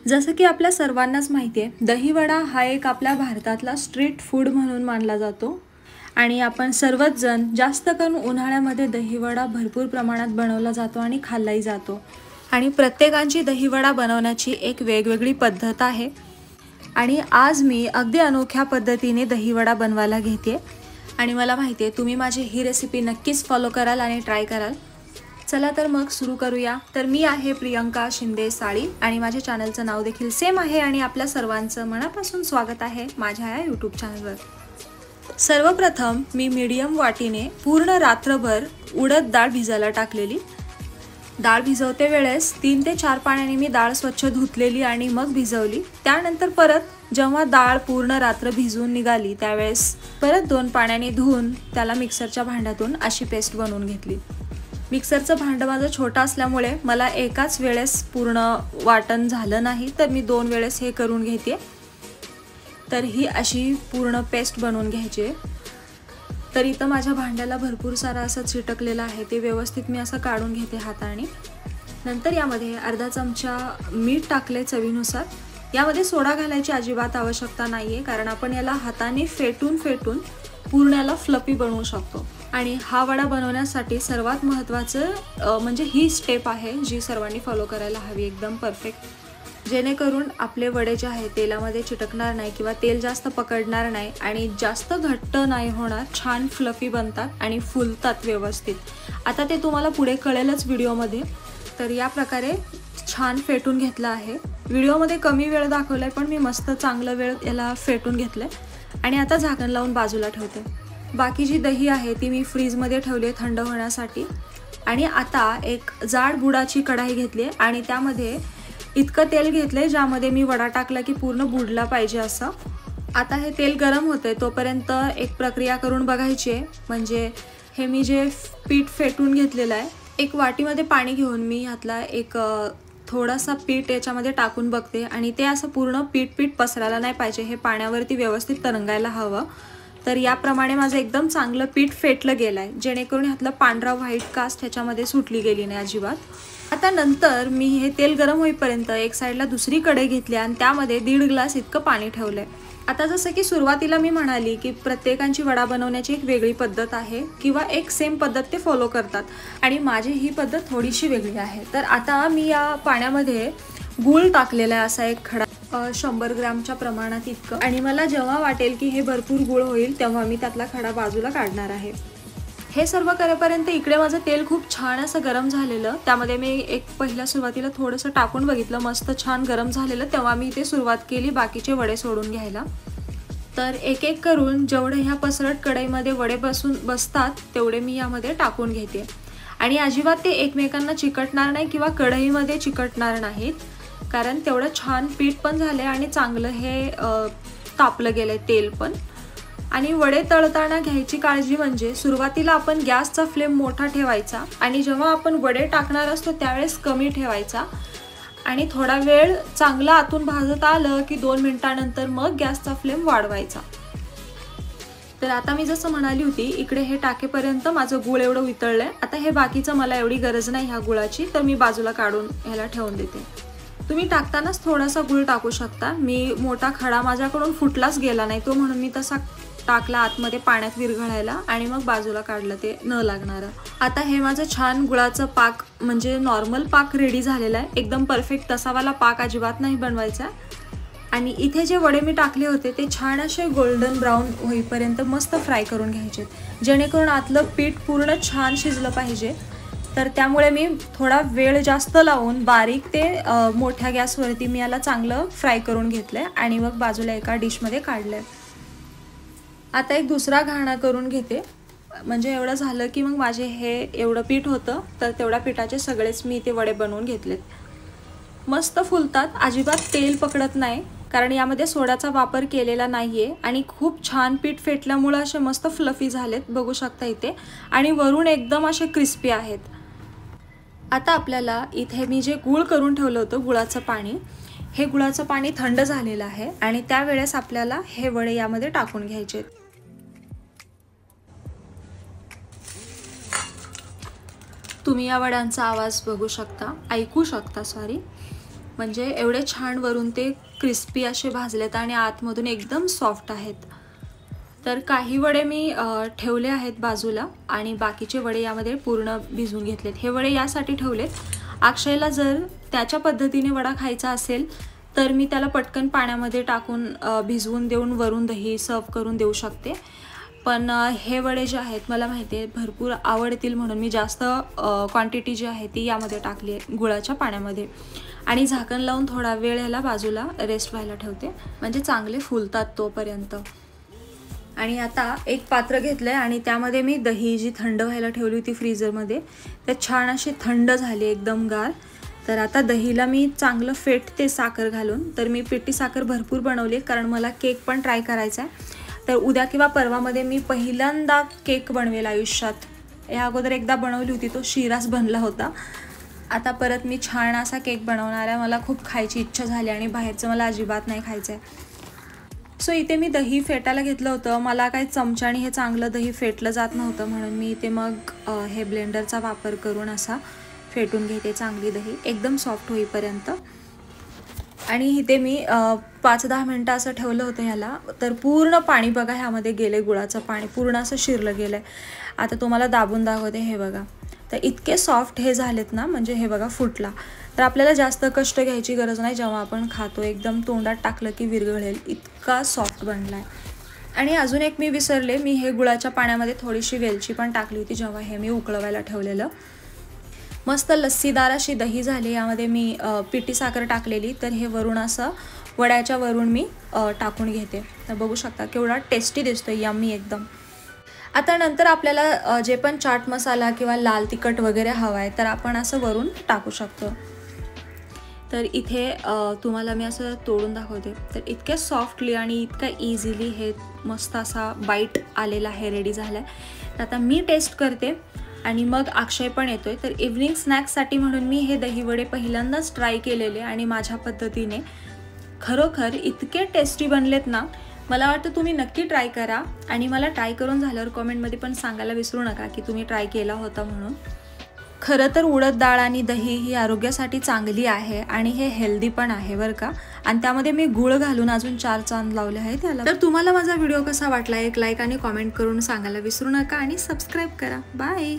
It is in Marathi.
जसं की आपल्या सर्वांनाच माहिती आहे, दहीवडा हा एक आपल्या भारतातला स्ट्रीट फूड म्हणून मानला जातो आणि आपण सर्वच जण जास्त करून उन्हाळ्यामध्ये दहीवडा भरपूर प्रमाणात बनवला जातो आणि खाल्लाही जातो आणि प्रत्येकाची दहीवडा बनवण्याची एक वेगवेगळी पद्धत आहे आणि आज मी अगदी अनोख्या पद्धतीने दहीवडा बनवायला घेते आणि मला माहिती आहे तुम्ही माझी ही रेसिपी नक्कीच फॉलो कराल आणि ट्राय कराल। चला तर मग सुरू करूया। तर मी आहे प्रियंका शिंदे साळी आणि माझ्या चॅनलचं नाव देखील सेम आहे आणि आपल्या सर्वांचं मनापासून स्वागत आहे माझ्या या यूट्यूब चॅनलवर। सर्वप्रथम मी मीडियम वाटीने पूर्ण रात्रभर उडद डाळ भिजायला टाकलेली। डाळ भिजवते वेळेस 3 ते 4 पाण्याने मी डाळ स्वच्छ धुतलेली आणि मग भिजवली। त्यानंतर परत जेव्हा डाळ पूर्ण रात्र भिजून निघाली त्यावेळेस परत 2 पाण्याने धुवून त्याला मिक्सरच्या भांड्यातून अशी पेस्ट बनवून घेतली। मिक्सरचं भांडं माझं छोटं असल्यामुळे मला एकाच वेळेस पूर्ण वाटण झालं नाही, तर मी 2 वेळेस हे करून घेते। तर ही अशी पूर्ण पेस्ट बनवून घ्यायची आहे। तर इथं माझ्या भांड्याला भरपूर सारा असं चिटकलेलं आहे, ते व्यवस्थित मी असं काढून घेते हाताने। नंतर यामध्ये अर्धा चमचा मीठ टाकले चवीनुसार। यामध्ये सोडा घालायची अजिबात आवश्यकता नाहीये, कारण आपण याला हाताने फेटून पूर्ण याला फ्लफी बनवू शकतो। आणि हा वडा बनवण्यासाठी सर्वात महत्त्वाचं म्हणजे ही स्टेप आहे जी सर्वांनी फॉलो करायला हवी, एकदम परफेक्ट, जेणेकरून आपले वडे जे आहे तेलामध्ये चिटकणार नाही किंवा तेल जास्त पकडणार नाही आणि जास्त घट्ट नाही होणार, छान फ्लफी बनतात आणि फुलतात व्यवस्थित। आता ते तुम्हाला पुढे कळेलच व्हिडिओमध्ये। तर या प्रकारे छान फेटून घेतलं आहे। व्हिडिओमध्ये कमी वेळ दाखवलाय पण मी मस्त चांगला वेळ याला फेटून घेतलंय आणि आता झाकण लावून बाजूला ठेवते। बाकी जी दही आहे ती मी फ्रीजमध्ये ठेवली थंड होण्यासाठी। आणि आता एक जाड बुडाची कढाई घेतली आणि त्यामध्ये इतकं तेल घेतलंय ज्यामध्ये मी वडा टाकला की पूर्ण बुडला पाहिजे असं। आता हे तेल गरम होते तोपर्यंत एक प्रक्रिया करून बघायची आहे, म्हणजे हे मी जे पीठ फेटून घेतलेलं आहे, एक वाटीमध्ये पाणी घेऊन मी ह्यातला एक थोडासा पीठ याच्यामध्ये टाकून बघते आणि ते असं पूर्ण पीठ पसरायला नाही पाहिजे, हे पाण्यावरती व्यवस्थित तरंगायला हवं। तर याप्रमाणे माझं एकदम चांगलं पीठ फेटलं गेलं आहे, जेणेकरून ह्यातलं पांढरा व्हाईट कास्ट ह्याच्यामध्ये सुटली गेली नाही अजिबात। आता नंतर मी हे तेल गरम होईपर्यंत एक साईडला दुसरी कढई घेतली आणि त्यामध्ये 1.5 ग्लास इतकं पाणी ठेवलंय। आता जसं की सुरुवातीला मी म्हणाली की प्रत्येकाची वडा बनवण्याची एक वेगळी पद्धत आहे किंवा एक सेम पद्धत ते फॉलो करतात आणि माझी ही पद्धत थोडीशी वेगळी आहे। तर आता मी या पाण्यामध्ये गूळ टाकलेला आहे, असा एक खडा 100 ग्रॅमच्या प्रमाणात इतकं, आणि मला जेव्हा वाटेल की हे भरपूर गूळ होईल तेव्हा मी त्यातला खडा बाजूला काढणार आहे। हे सर्व करेपर्यंत इकडे माझं तेल खूप छान असं गरम झालेलं, त्यामध्ये मी एक पहिल्या सुरुवातीला थोडंसं टाकून बघितलं, मस्त छान गरम झालेलं, तेव्हा मी इथे सुरुवात केली बाकीचे वडे सोडून घ्यायला। तर एक एक करून जेवढे ह्या पसरट कढईमध्ये वडे बसतात तेवढे मी यामध्ये टाकून घेते आणि अजिबात ते एकमेकांना चिकटणार नाही किंवा कढईमध्ये चिकटणार नाहीत, कारण तेवढं छान पीठ पण झाले आणि चांगलं हे तापलं गेलंय तेल पण। आणि वडे तळताना घ्यायची काळजी म्हणजे सुरुवातीला आपण गॅसचा फ्लेम मोठा ठेवायचा आणि जेव्हा आपण वडे टाकणार असतो त्यावेळेस कमी ठेवायचा आणि थोडा वेळ चांगलं आतून भाजत आलं की 2 मिनिटांनंतर मग गॅसचा फ्लेम वाढवायचा। तर आता मी जसं म्हणाली होती, इकडे हे टाकेपर्यंत माझं गूळ एवढं वितळलंय। आता हे बाकीचं मला एवढी गरज नाही ह्या गुळाची, तर मी बाजूला काढून ह्याला ठेवून देते। तुम्ही टाकतानाच थोडासा गूळ टाकू शकता। मी मोठा खडा माझ्याकडून फुटलाच गेला नाही तो, म्हणून मी तसा टाकला आतमध्ये पाण्यात विरघळायला आणि मग बाजूला काढलं ते न लागणारं। आता हे माझं छान गुळाचं पाक म्हणजे नॉर्मल पाक रेडी झालेला आहे, एकदम परफेक्ट, तसावाला पाक अजिबात नाही बनवायचा। आणि इथे जे वडे मी टाकले होते ते छान असे गोल्डन ब्राऊन होईपर्यंत मस्त फ्राय करून घ्यायचे, जेणेकरून आतलं पीठ पूर्ण छान शिजलं पाहिजे। तर त्यामुळे मी थोडा वेळ जास्त लावून बारीक ते मोठ्या गॅसवरती मी याला चांगलं फ्राय करून घेतलंय आणि मग बाजूला एका डिशमध्ये काढलंय। आता एक दुसरा घाणा करून घेते, म्हणजे एवढं झालं की मग माझे हे एवढं पीठ होतं तर तेवढ्या पिठाचे सगळेच मी ते वडे बनवून घेतलेत। मस्त फुलतात, अजिबात तेल पकडत नाही, कारण यामध्ये सोड्याचा वापर केलेला नाहीये आणि खूप छान पीठ फेटल्यामुळे असे मस्त फ्लफी झालेत, बघू शकता इथे, आणि वरून एकदम असे क्रिस्पी आहेत। आता आपल्याला इथे मी जे गूळ करून ठेवलं होतं गुळाचं पाणी, हे गुळाचं पाणी थंड झालेलं आहे आणि त्यावेळेस आपल्याला हे वडे यामध्ये टाकून घ्यायचे। तुम्ही या वड्यांचा आवाज बघू शकता, ऐकू शकता सॉरी। म्हणजे एवढे छान वरून ते क्रिस्पी असे भाजलेत आणि आतमधून एकदम सॉफ्ट आहेत. तर काही वडे मी ठेवले आहेत बाजूला आणि बाकीचे वडे यामध्ये पूर्ण भिजवून घेतलेत. हे वडे यासाठी ठेवलेत, अक्षयला जर त्याच्या पद्धतीने वडा खायचा असेल तर मी त्याला पटकन पाण्यामध्ये टाकून भिजवून देऊन वरून दही सर्व करून देऊ शकते. पण हे वडे जे आहेत मला माहिती आहे भरपूर आवडतील म्हणून मी जास्त क्वांटिटी जी आहे ती यामध्ये टाकली आहे गुळाच्या पाण्यामध्ये आणि झाकण लावून थोडा वेळ ह्याला बाजूला रेस्ट व्हायला ठेवते, म्हणजे चांगले फुलतात तोपर्यंत. आणि आता एक पात्र घेतलं आहे आणि त्यामध्ये मी दही जी थंड व्हायला ठेवली होती फ्रीजरमध्ये ते छान अशी थंड झाली एकदम गार. तर आता दहीला मी चांगलं फेटते साखर घालून. तर मी पिठी साखर भरपूर बनवली कारण मला केक पण ट्राय करायचा आहे. तर उद्या किंवा परवामध्ये मी पहिल्यांदा केक बनवेल आयुष्यात. या अगोदर एकदा बनवली होती, तो शिराच बनला होता. आता परत मी छान असा केक बनवणार आहे. मला खूप खायची इच्छा झाली आणि बाहेरचं मला अजिबात नाही खायचं आहे. सो इथे मी दही फेटायला घेतलं होतं. मला काही चमच्याने हे चांगलं दही फेटलं जात नव्हतं म्हणून मी इथे मग हे ब्लेंडरचा वापर करून असा फेटून घेते चांगली दही एकदम सॉफ्ट होईपर्यंत. आणि इथे मी 5-10 मिनटं असं ठेवलं होतं ह्याला. तर पूर्ण पाणी बघा ह्यामध्ये गेलं, गुळाचं पाणी पूर्ण असं शिरलं गेलं आहे. आता तुम्हाला दाबून दाखवते, हे बघा. तर इतके सॉफ्ट हे झालेत ना, म्हणजे हे बघा फुटला. तर आपल्याला जास्त कष्ट घ्यायची गरज नाही, जेव्हा आपण खातो एकदम तोंडात टाकलं की विरघळेल इतका सॉफ्ट बनला आहे. आणि अजून एक मी विसरले, मी हे गुळाच्या पाण्यामध्ये थोडीशी वेलची पण टाकली होती जेव्हा हे मी उकळवायला ठेवलेलं. मस्त लस्सीदार अशी दही झाली. यामध्ये मी पिठी साखर टाकलेली. तर हे वरून असं वड्याच्या वरून मी टाकून घेते. तर बघू शकता केवढा टेस्टी दिसतो, यम्मी एकदम. आता नंतर आपल्याला जे पण चाट मसाला किंवा लाल तिखट वगैरे हवा आहे तर आपण असं वरून टाकू शकतो. तर इथे तुम्हाला मी असं तोडून दाखवते. तर इतक्या सॉफ्टली आणि इतका इझिली हे मस्त असा बाईट आलेला आहे, रेडी झाला आहे. तर आता मी टेस्ट करते आणि मग अक्षय पण येतोय. तर इव्हनिंग स्नॅक्ससाठी म्हणून मी हे दहीवडे पहिल्यांदाच ट्राय केलेले आणि माझ्या पद्धतीने खरोखर इतके टेस्टी बनलेत ना. मला वाटतं तुम्ही नक्की ट्राय करा आणि मला ट्राय करून झाल्यावर कॉमेंटमध्ये पण सांगायला विसरू नका की तुम्ही ट्राय केला होता म्हणून. खरं तर उडद डाळ आणि दही ही आरोग्यासाठी चांगली आहे आणि हे हेल्दी पण आहे बरं का. आणि त्यामध्ये मी गूळ घालून अजून 4 चांद लावले आहेत त्याला. तर तुम्हाला माझा व्हिडिओ कसा वाटला एक लाईक आणि कॉमेंट करून सांगायला विसरू नका आणि सबस्क्राईब करा. बाय.